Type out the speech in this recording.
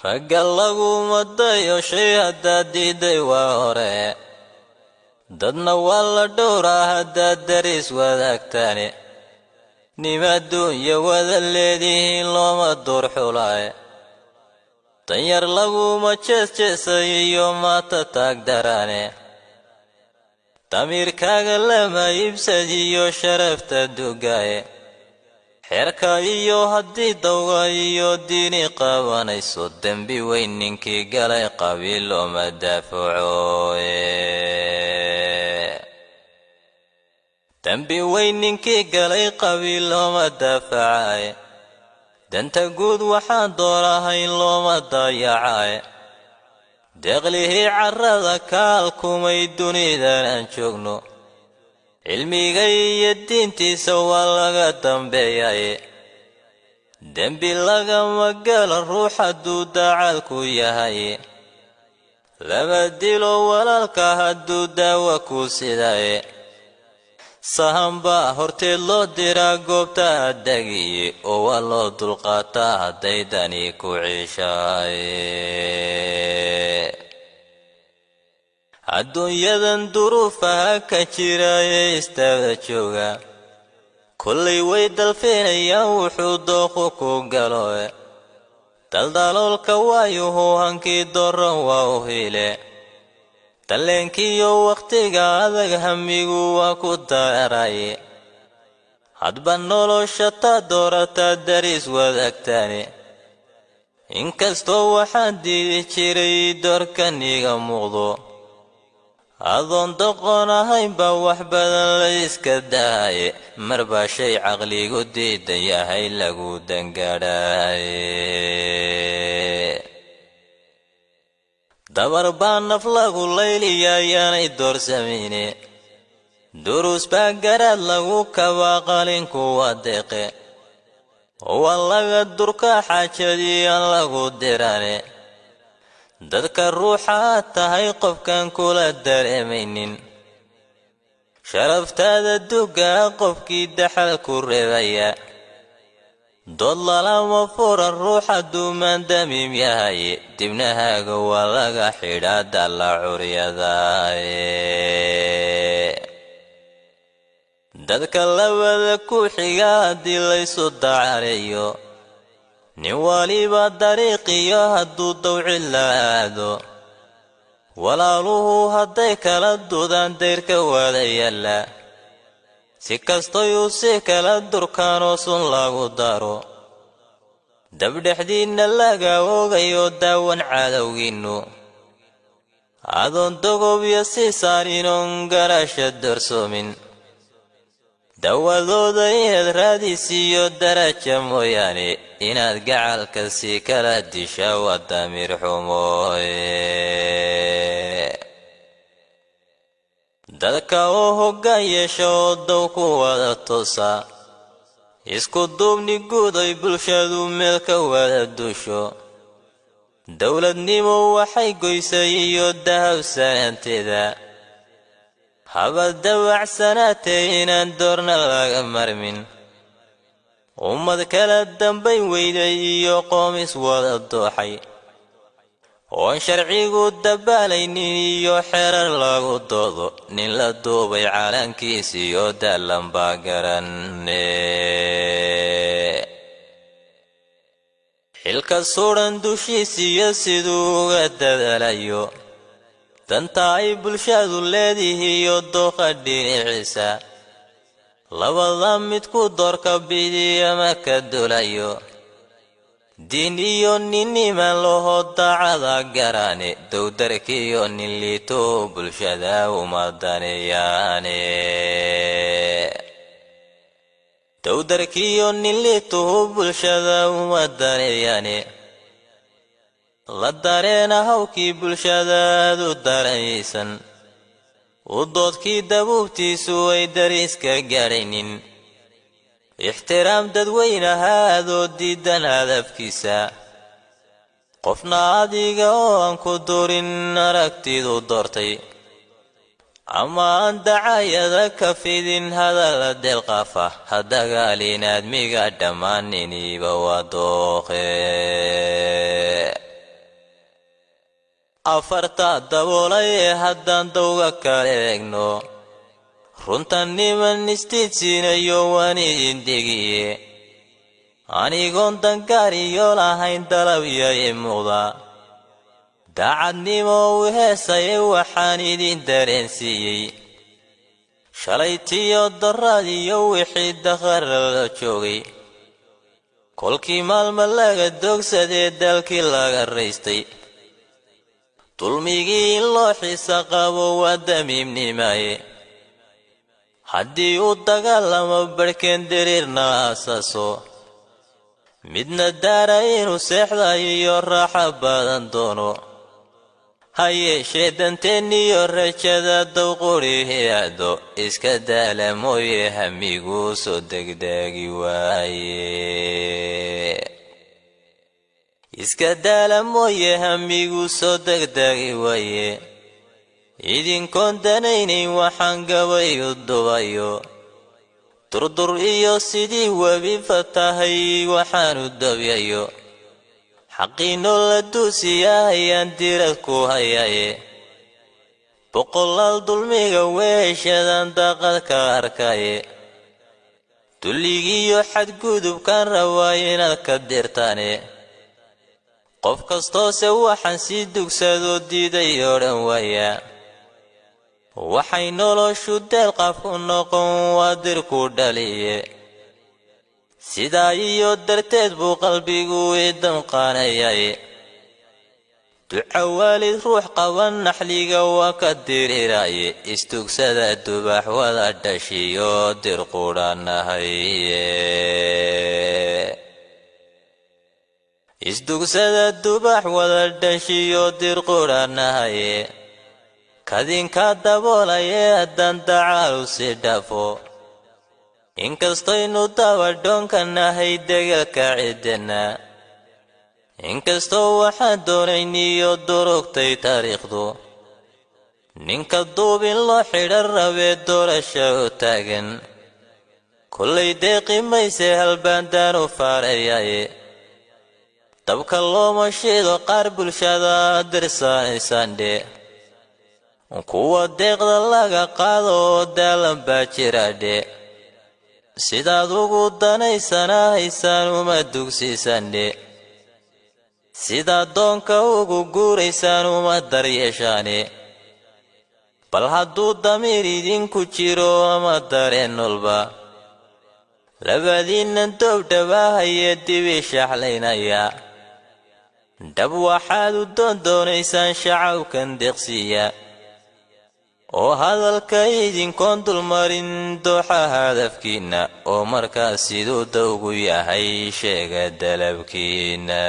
Raga laguma dayo Shay hadaad diiday waa'hore dadna waa la dhowraa hadaad daris wadaagtaane nimaadduunya wada leedihiin looma dur xulaaye danyar laguma jeesjeesayiyo maata taag daraane damiirkaaga lama iibsadiyo sharafta dugaaye xeerka iyo haddii dawga iyo diini qabanayso dembi weyn ninkii galay qabiil looma daafaco dembi weyn ninkii galay qabiil looma daafacaye danta guud waxaan doonahayn looma dayacaye deeqlihii carrada kaalkumay dunidan aan joogno cilmiga iyo diintiisa waa laga dambeeyaye dembi lagama gala ruux hadduu dacalku yahaye lama dilo walaalka hadduu daawa ku sidaye sahan baa horteed loo diraa goobta hadagiye oo waa loo dulqaataa hadday dani ku ciishaaye adduunyadan duruufaha ka jiraye istaada jooga kollay way dalfeenayaan wuxuu dooqu ku galoe daldaloolka waayuhu hankii doran waa u hile dalleenkiiyo wakhtiga adag hamigu waa ku daraye hadba nolosha taa doorataa daris wadaagtaane inkastoo waxaan diidi jiray doorkan iga muuqdo adoon doqon ahayn baa wax badan la iska daaye marbaa shay caqligu diidan yahay lagu dangaadhaaye dabar baa naf lagu layliyayaanay doorsamayne duruus baa garaad lagu kabaa qalinku waa deeqe waa laga durkaa xaajadii aan lagu dirane dadka ruuxa aad tahay qofkan kula dareemaynin sharaftaada dugaa qofkii daxal ku reebaya dood lalama furan ruuxa duumaan damiim yahaye dibnahaaga waa laga xidhaa dalla curyadaaye dadka labada ku xiga haddii laysu dacareeyo nin waliba dariiqiyo hadduu dawcid la aado walaaluhu hadday kala dudaan dayrka wada yaalla si kastoyuu si kala durkaanoo sun lagu daro dabdhexdiinna laga ogayo daawan cadowgiinnu adoon dogobyo sii saarinoon garasha darsoomin dawadooda inaad raadisiiyo daraja mooyaane inaad gacalka sii kala disha waa damiir xumooye dadka oo hoggaan yeesha oo dow ku wada toosa isku duubni guud ay bulshadu meel ka wada dusho dowladnimo waxay goysay iyo dahabsanaanteeda haba dawacsanaatee inaan doorna laga marmin ummad kala dambayn weyday iyo qoomis wada dooxay oon sharcigu dabaalaynin iyo xerar lagu doodo nin la duubay calankiisiyo daalan baa garane xilka suudhan dushiisiyo siduu uga dadaalayo danta ay bulshadu leedihiiyo dooqa dhinaciisa labada midku doorka bidiyama ka dulayo diin iyo ninniman laho daacada garane dowdarkiiyo nin liito bulshada uma daneeyaane dowdarkiiyo nin liito bulshada uma daneeyaane la dareena hawkii bulshadaadu daraysan u doodkii dabuubtiisu ay dariiska gaadhaynin ixtiraam dadweynahaadoo diidan hadafkiisa qofna adiga oo aan ku durin aragtidu doortay ama aan dacayada ka fidin hadalla delqafa hadagaalin aadmiga dhammaaniniiba waa dooqe afarta daboolay haddaan dawga kala eegno runtan niman istiidsiinayo waan idin degiye anigoon dangaariyo lahayn dalabya ii muuqda daacadnimo u heesaye waxaan idin dareensiiyey shalaytiyo darradiyo wixii dakharala joogay kolkii maalma laga dogsadee dalkii laga raystay dulmigii in loo xiisa qabo waa damiimnimaye haddii uu dagaalamo barhkeen diriirna aasaso midna daara inuu seexdayo iyo raaxa badan doono ha yeeshee danteeniyo rajada dawqurihiado iska daala mooye hamiguu soo degdegi waaye iska daala mooye hamiguu soo degdegi waaye idinkoon danaynayn waxaan gabayu dubayo durdur iyo sidii webi fatahay waxaanu dabyayo xaqiino la duusiyahayaan dirad ku hayaye boqolaal dulmiga weeshadan daaqad ka arkaye dulligiiyo xadgudubkaan rabaa inaad ka dirtaane qof kastoose waxaan sii dugsado diiday odhan waaya waxay noloshu deel qafku noqon waa dirku dhaliye sidaa iyo darteed buu qalbigu ii damqaanayaye duca waalid ruux qaban naxliga waa ka diriraaye istugsada dubax wada dhashiyo dir qudhanahaye istugsada dubax wada dhashiyo dir qudhanahaye kadinka daboolaye haddaan dacaalu si dhafo inkastaynu dabadhoonka nahay degalka ciddana inkastoo waxaan doonayniyo durugtay taariikhdu ninka duubin loo xidhan rabee doorasha u taagan kollay deeqi mayse halbaandaan u faarayaye dabka looma shido qaar bulshada dirsanaysaandhe kuwa deeqda laga qaado oo daalan baa jiraadhe sidaad ugu danaysana haysaan uma dugsiisandhe sidaad doonka ugu guuraysaan uma daryeeshaane bal hadduu damiir idinku jiro ama dareen nolba labadiinnan doobdhabaahayee dibii shaxlaynaya dhab waxaad u doondoonaysaan shacabkan deeqsiiya oo hadalka idinkoon dulmarin dooxa hadafkiinna oo markaas siduu dawgu yahay sheega dalabkiinna